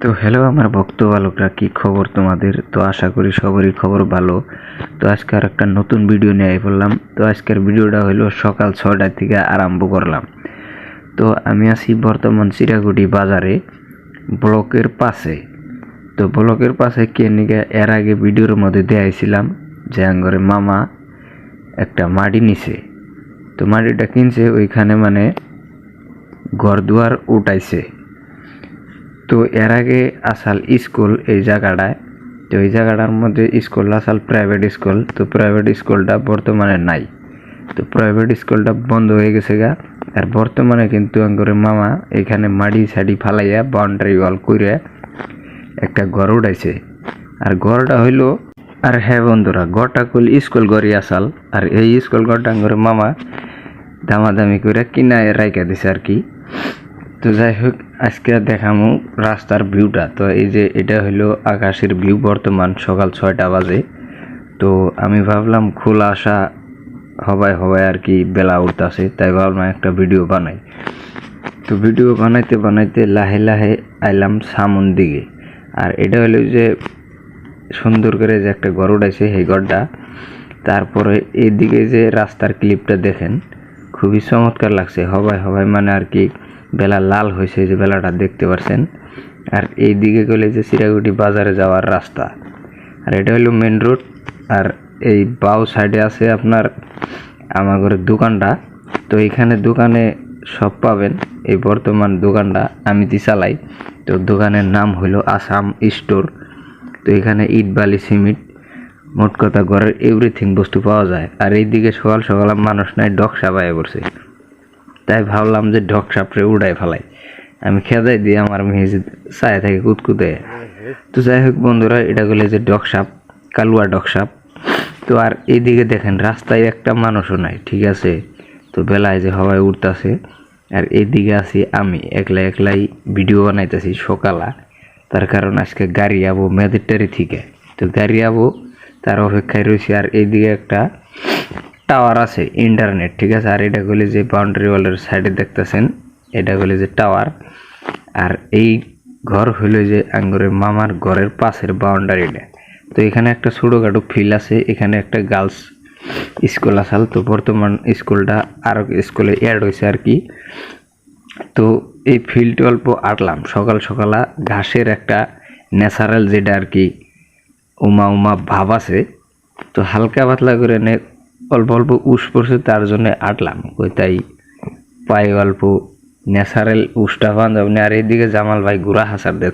তো হ্যালো আমার ভক্ত বালকরা, কি খবর তোমাদের? তো আশা করি সবারই খবর ভালো। তো আজকে আর একটা নতুন ভিডিও নিয়ে পড়লাম। তো আজকের ভিডিওটা হলো সকাল 6টা থেকে আরম্ভ করলাম। তো আমি আছি বর্তমান চিরাকুটি বাজারে, ব্লকের পাশে। তো ব্লকের পাশে কে নিকে এর আগে ভিডিওর মধ্যে দেখাইছিলাম যে আঙ্গরে মামা একটা মাটি নিছে। তো মাটিটা কিনছে, ওইখানে মানে ঘর দুয়ার উঠাইছে। তো এর আগে আসাল স্কুল এই জায়গাটায়, তো এই জায়গাটার মধ্যে স্কুল আসাল প্রাইভেট স্কুল। তো প্রাইভেট স্কুলটা বর্তমানে নাই। তো প্রাইভেট স্কুলটা বন্ধ হয়ে গেছে গা। আর বর্তমানে কিন্তু আঙ্গুরের মামা এখানে মাটি সাড়ি ফালাইয়া বাউন্ডারি ওয়াল করে একটা ঘর উঠাইছে। আর ঘরটা হইলো, আর হ্যাঁ বন্ধুরা, ঘরটা কইল স্কুল ঘরই আসাল। আর এই স্কুল ঘরটা আঙ্গুরের মামা দামাদামি করে কিনা রাইখা দিছে আর কি। তো যাই হোক, আজকে দেখামু রাস্তার ভিউটা। তো এই যে এটা হলো আকাশের ভিউ, বর্তমান সকাল 6টা বাজে। তো আমি ভাবলাম খোলা আসা হবাই আর কি, বেলা উঠতেছে, তাই ভাবলাম একটা ভিডিও বানাই। তো ভিডিও বানাইতে বানাইতে লাহে লাহে আইলাম সামন দিকে। আর এটা হলো যে সুন্দর করে যে একটা ঘর উঠাইছে সেই ঘরটা। তারপরে এইদিকে যে রাস্তার ক্লিপটা দেখেন, খুবই চমৎকার লাগছে। হবাই মানে আর কি বেলা লাল হয়েছে, যে বেলাটা দেখতে পাচ্ছেন। আর এই দিকে গেলে যে চিরাকুটি বাজারে যাওয়ার রাস্তা। আর এটা হলো মেন রোড। আর এই বাউ সাইডে আছে আপনার আমাদের দোকানটা। তো এইখানে দোকানে সব পাবেন। এই বর্তমান দোকানটা আমি চালাই। তো দোকানের নাম হলো আসাম স্টোর। তো এখানে ইট বালি সিমেন্ট, মোট কথা ঘরের এভরিথিং বস্তু পাওয়া যায়। আর এইদিকে সকাল সকাল মানুষ নাই, ডকসা পায়ে পড়ছে। তাই ভাবলাম যে ডকসাপরে উড়াই ফেলাই। আমি খেদাই দিয়ে আমার মেয়ে চায় থাকে কুদকুদে। তো যাই হোক বন্ধুরা, এটা বলে যে ডকসাপ, কালুয়া ডকসাপ। তো আর এইদিকে দেখেন রাস্তায় একটা মানুষও নাই, ঠিক আছে। তো বেলায় যে হওয়ায় উঠতেছে। আর এইদিকে আছি আমি একলাই ভিডিও বানাইতেছি সকালা। তার কারণ আজকে গাড়ি আবো মেদেরটারি থেকে। তো গাড়ি আবো, তার অপেক্ষায় রয়েছে। আর এইদিকে একটা টাওয়ার আছে ইন্টারনেট, ঠিক আছে। আর এটা গেলে যে বাউন্ডারি ওয়ালের সাইডে দেখতেছেন, এটা গেলে যে টাওয়ার। আর এই ঘর হইলো যে আঙ্গুরের মামার ঘরের পাশের বাউন্ডারিটা। তো এখানে একটা ছোটোখাটো ফিল্ড আছে, এখানে একটা গার্লস স্কুল আসাল। তো বর্তমান স্কুলটা আরো স্কুলে অ্যাড হয়েছে আর কি। তো এই ফিল্ড অল্প আটলাম সকালা, ঘাসের একটা ন্যাচারাল যেটা আর কি উমা ভাব আছে। তো হালকা পাতলা করে অল্প উস পড়ছে, তার জন্য আটলাম ওই, তাই পায়ে অল্প ন্যাচারাল উসটা পান যাবেন। আর এইদিকে জামাল ভাই গুড়া হাসার দেখ